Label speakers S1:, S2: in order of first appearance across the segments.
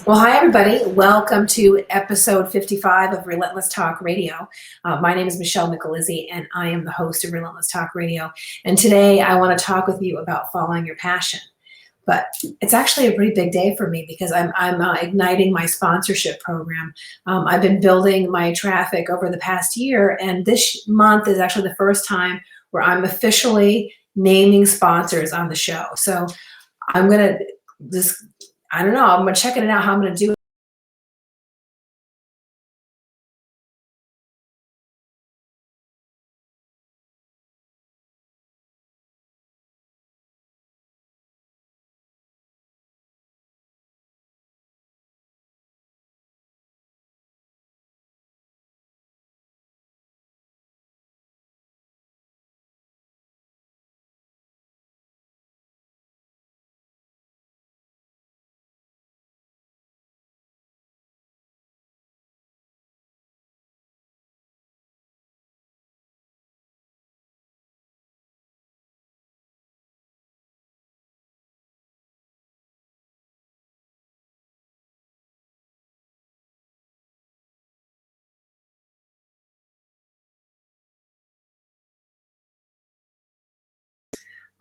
S1: Well, hi, everybody. Welcome to episode 55 of Relentless Talk Radio. My name is Micalizzi, and I am the host of Relentless Talk Radio. And today I want to talk with you about following your passion. But it's actually a pretty big day for me because I'm igniting my sponsorship program. I've been building my traffic over the past year, and this month is actually the first time where I'm officially naming sponsors on the show. So I'm going to just I don't know. I'm checking it out how I'm going to do it.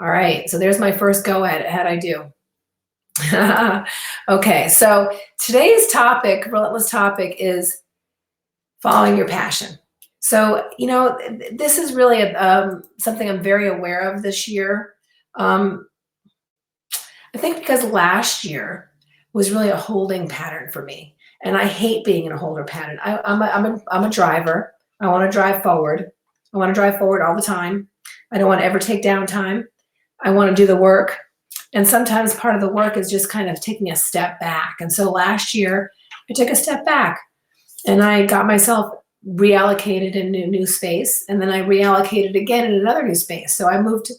S1: All right. So there's my first go at it. How'd I do? Okay. So today's topic, relentless topic, is following your passion. So, this is really something I'm very aware of this year. Um, I think because last year was really a holding pattern for me. And I hate being in a holder pattern. I'm a driver. I want to drive forward. I want to drive forward all the time. I don't want to ever take downtime. I want to do the work. And sometimes part of the work is just kind of taking a step back. And so last year, I took a step back and I got myself reallocated in a new space. And then I reallocated again in another new space. So I moved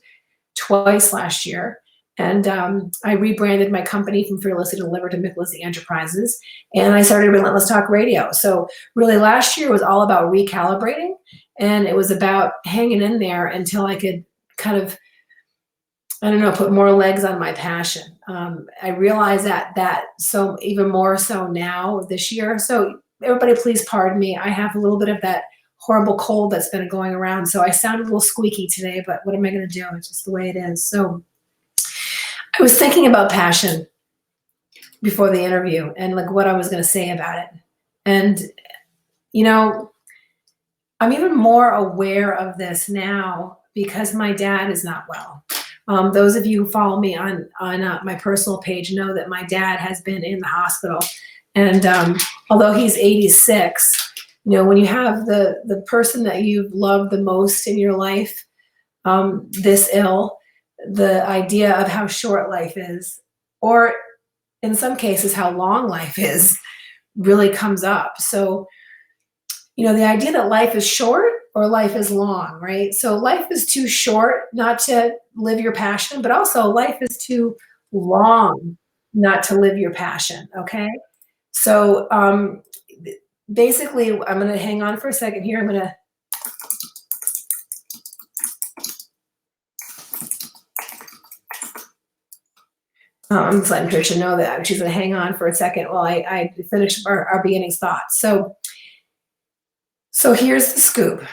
S1: twice last year. And I rebranded my company from Fearlessly Delivered to Micalizzi Enterprises. And I started Relentless Talk Radio. So really last year was all about recalibrating. And it was about hanging in there until I could kind of put more legs on my passion. I realize that so even more so now this year. So everybody, please pardon me. I have a little bit of that horrible cold that's been going around. So I sound a little squeaky today, but what am I going to do? It's just the way it is. So I was thinking about passion before the interview and like what I was going to say about it. And, I'm even more aware of this now because my dad is not well. Those of you who follow me on my personal page know that my dad has been in the hospital. And although he's 86, when you have the person that you've loved the most in your life this ill, the idea of how short life is, or in some cases how long life is, really comes up. So, the idea that life is short or life is long, right? So life is too short not to live your passion, but also life is too long not to live your passion, okay? So basically, I'm going to hang on for a second here. I'm just letting Tricia know that she's going to hang on for a second while I finish our beginning thoughts. So here's the scoop.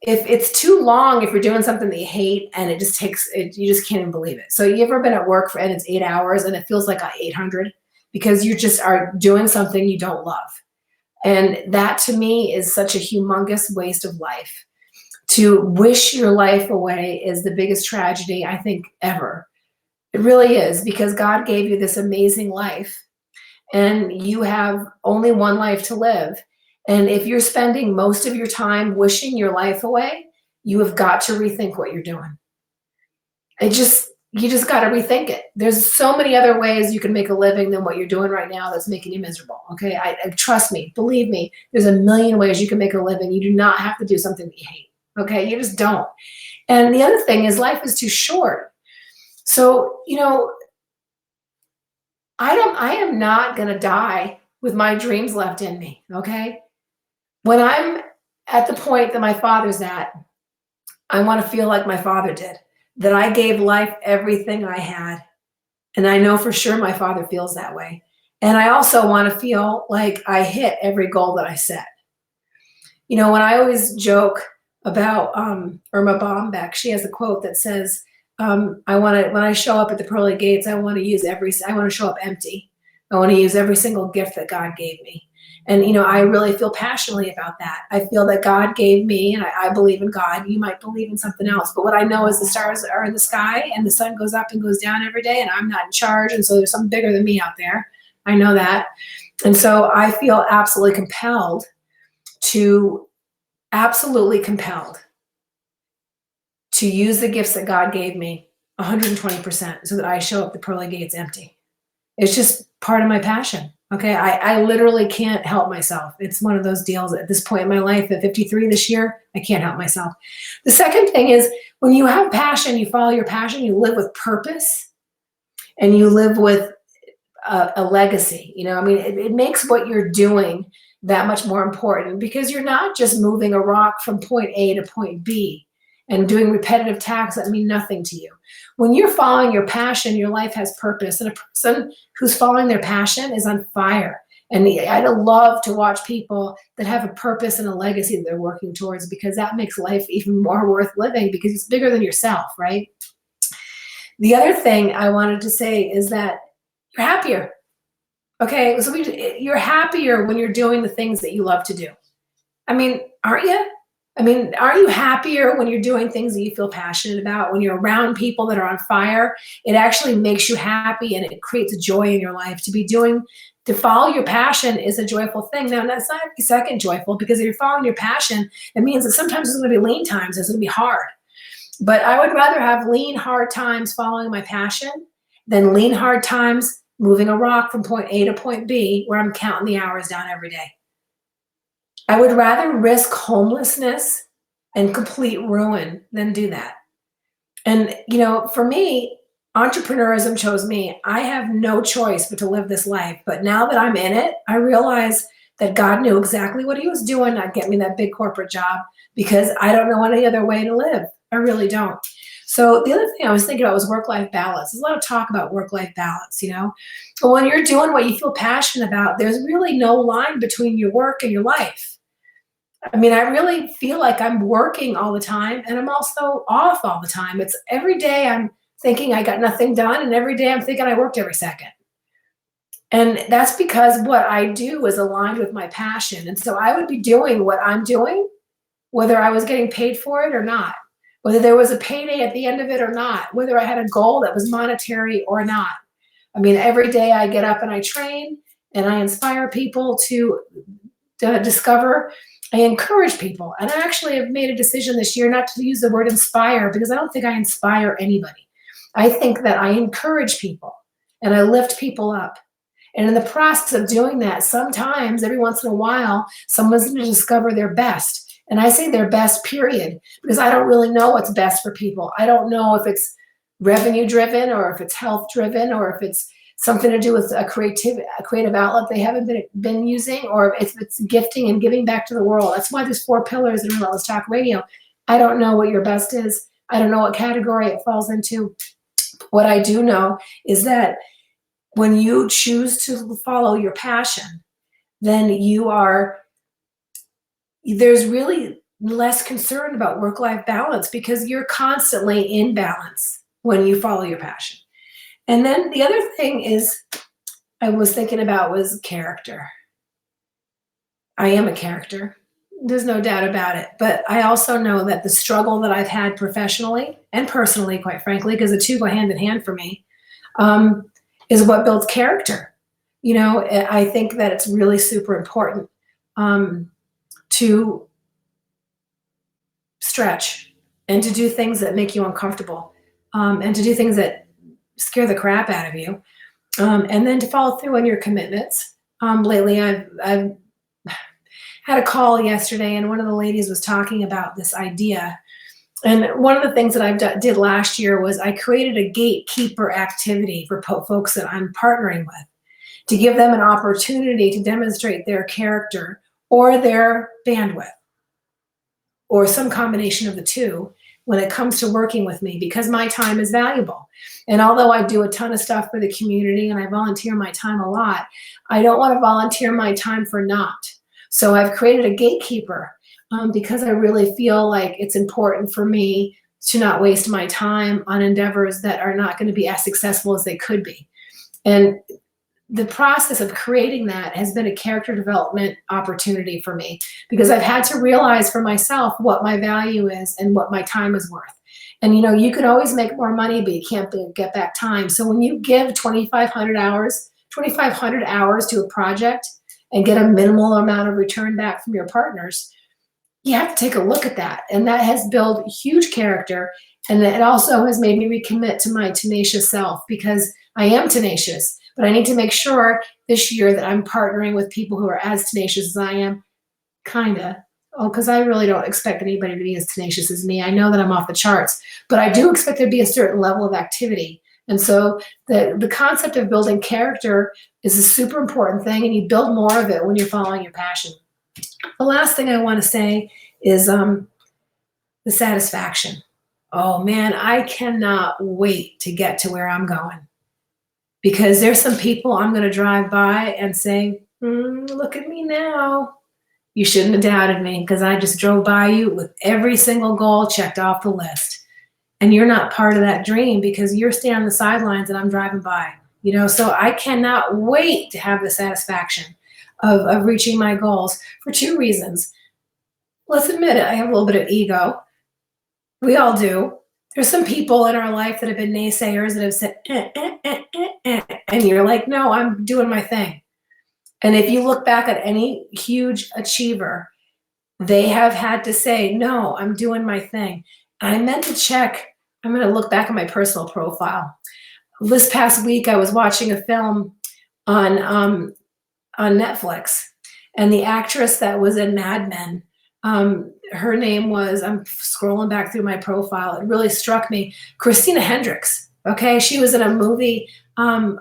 S1: If it's too long, if you're doing something that you hate and it just takes it, you just can't even believe it. So you ever been at work and it's 8 hours and it feels like 800 because you just are doing something you don't love. And that to me is such a humongous waste of life. To wish your life away is the biggest tragedy I think ever. It really is, because God gave you this amazing life and you have only one life to live. And if you're spending most of your time wishing your life away, you have got to rethink what you're doing. You just got to rethink it. There's so many other ways you can make a living than what you're doing right now that's making you miserable. Okay. I trust me, believe me, there's a million ways you can make a living. You do not have to do something that you hate. Okay. You just don't. And the other thing is life is too short. So, I am not going to die with my dreams left in me. Okay. When I'm at the point that my father's at, I want to feel like my father did, that I gave life everything I had. And I know for sure my father feels that way. And I also want to feel like I hit every goal that I set. You know, when I always joke about Irma Bombeck, she has a quote that says, I want to, when I show up at the pearly gates, I want to show up empty. I want to use every single gift that God gave me. And, you know, I really feel passionately about that. I feel that God gave me, and I believe in God. You might believe in something else, but what I know is the stars are in the sky and the sun goes up and goes down every day, and I'm not in charge. And so there's something bigger than me out there. I know that. And so I feel to absolutely compelled to use the gifts that God gave me 120% so that I show up the pearly gates empty. It's just part of my passion. Okay. I literally can't help myself. It's one of those deals at this point in my life at 53 this year, I can't help myself. The second thing is when you have passion, you follow your passion, you live with purpose and you live with a legacy. You know, I mean, it makes what you're doing that much more important because you're not just moving a rock from point A to point B and doing repetitive tasks that mean nothing to you. When you're following your passion, your life has purpose. And a person who's following their passion is on fire. And I'd love to watch people that have a purpose and a legacy that they're working towards because that makes life even more worth living because it's bigger than yourself, right? The other thing I wanted to say is that you're happier. Okay, so you're happier when you're doing the things that you love to do. I mean, aren't you? I mean, are you happier when you're doing things that you feel passionate about? When you're around people that are on fire, it actually makes you happy and it creates joy in your life. To follow your passion is a joyful thing. Now, that's not every second joyful because if you're following your passion, it means that sometimes there's going to be lean times, it's going to be hard. But I would rather have lean, hard times following my passion than lean, hard times moving a rock from point A to point B where I'm counting the hours down every day. I would rather risk homelessness and complete ruin than do that. And, you know, for me, entrepreneurism chose me. I have no choice but to live this life. But now that I'm in it, I realize that God knew exactly what he was doing, not get me that big corporate job, because I don't know any other way to live. I really don't. So the other thing I was thinking about was work-life balance. There's a lot of talk about work-life balance, you know. But when you're doing what you feel passionate about, there's really no line between your work and your life. I mean, I really feel like I'm working all the time and I'm also off all the time. It's every day I'm thinking I got nothing done and every day I'm thinking I worked every second. And that's because what I do is aligned with my passion. And so I would be doing what I'm doing, whether I was getting paid for it or not, whether there was a payday at the end of it or not, whether I had a goal that was monetary or not. I mean, every day I get up and I train and I inspire people to discover. I encourage people. And I actually have made a decision this year not to use the word inspire because I don't think I inspire anybody. I think that I encourage people and I lift people up. And in the process of doing that, sometimes, every once in a while, someone's going to discover their best. And I say their best, period, because I don't really know what's best for people. I don't know if it's revenue driven or if it's health driven or if it's something to do with a creative outlet they haven't been using, or if it's gifting and giving back to the world. That's why there's 4 pillars in Relentless Talk Radio. I don't know what your best is. I don't know what category it falls into. What I do know is that when you choose to follow your passion, then there's really less concern about work-life balance because you're constantly in balance when you follow your passion. And then the other thing is I was thinking about was character. I am a character. There's no doubt about it. But I also know that the struggle that I've had professionally and personally, quite frankly, because the two go hand in hand for me, is what builds character. You know, I think that it's really super important to stretch and to do things that make you uncomfortable and to do things that scare the crap out of you, and then to follow through on your commitments. Lately, I've had a call yesterday, and one of the ladies was talking about this idea. And one of the things that I did last year was I created a gatekeeper activity for folks that I'm partnering with to give them an opportunity to demonstrate their character or their bandwidth or some combination of the two when it comes to working with me because my time is valuable. And although I do a ton of stuff for the community and I volunteer my time a lot, I don't want to volunteer my time for naught. So I've created a gatekeeper because I really feel like it's important for me to not waste my time on endeavors that are not going to be as successful as they could be. And the process of creating that has been a character development opportunity for me because I've had to realize for myself what my value is and what my time is worth. And you can always make more money, but you can't get back time. So when you give 2,500 hours to a project and get a minimal amount of return back from your partners, you have to take a look at that. And that has built huge character. And it also has made me recommit to my tenacious self because I am tenacious, but I need to make sure this year that I'm partnering with people who are as tenacious as I am, kinda. Oh, because I really don't expect anybody to be as tenacious as me. I know that I'm off the charts, but I do expect there to be a certain level of activity. And so the concept of building character is a super important thing, and you build more of it when you're following your passion. The last thing I want to say is the satisfaction. Oh man, I cannot wait to get to where I'm going because there's some people I'm going to drive by and say, look at me now. You shouldn't have doubted me because I just drove by you with every single goal checked off the list. And you're not part of that dream because you're staying on the sidelines and I'm driving by. So I cannot wait to have the satisfaction of reaching my goals for two reasons. Let's admit it, I have a little bit of ego. We all do. There's some people in our life that have been naysayers that have said, and you're like, no, I'm doing my thing. And if you look back at any huge achiever, they have had to say, no, I'm doing my thing. And I meant to check, I'm going to look back at my personal profile. This past week, I was watching a film on Netflix, and the actress that was in Mad Men, her name was, I'm scrolling back through my profile, it really struck me, Christina Hendricks. Okay, she was in a movie on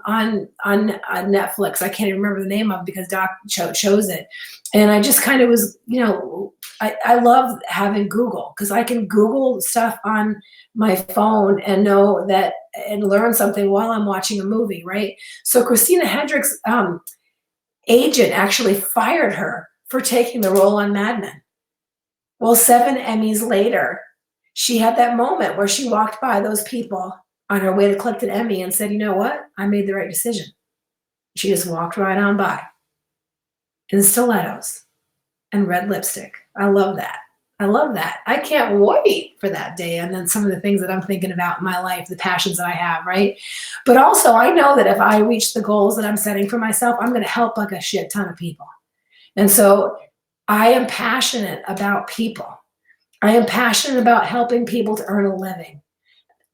S1: Netflix. I can't even remember the name of it because Doc chose it. And I just kind of was, I love having Google because I can Google stuff on my phone and know that and learn something while I'm watching a movie, right? So Christina Hendricks' agent actually fired her for taking the role on Mad Men. Well, 7 Emmys later, she had that moment where she walked by those people on her way to collect an Emmy and said, you know what? I made the right decision. She just walked right on by in stilettos and red lipstick. I love that. I love that. I can't wait for that day. And then some of the things that I'm thinking about in my life, the passions that I have, right? But also I know that if I reach the goals that I'm setting for myself, I'm going to help like a shit ton of people. And so I am passionate about people. I am passionate about helping people to earn a living.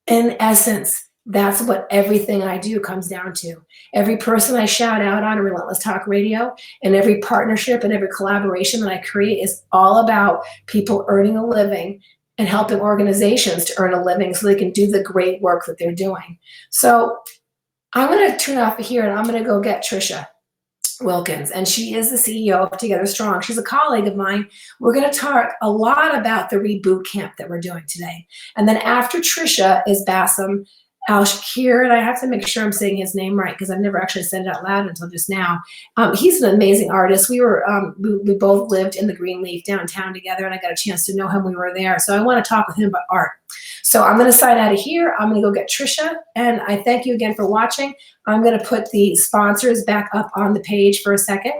S1: In essence, that's what everything I do comes down to. Every person I shout out on Relentless Talk Radio and every partnership and every collaboration that I create is all about people earning a living and helping organizations to earn a living so they can do the great work that they're doing. So I'm going to turn off here and I'm going to go get Trisha Wilkins, and she is the CEO of Together Strong. She's a colleague of mine. We're going to talk a lot about the reboot camp that we're doing today. And then after Trisha is Bassem Al-Shakir, and I have to make sure I'm saying his name right because I've never actually said it out loud until just now. He's an amazing artist. We both lived in the Greenleaf downtown together, and I got a chance to know him when we were there. So I want to talk with him about art. So I'm going to sign out of here. I'm going to go get Trisha, and I thank you again for watching. I'm going to put the sponsors back up on the page for a second.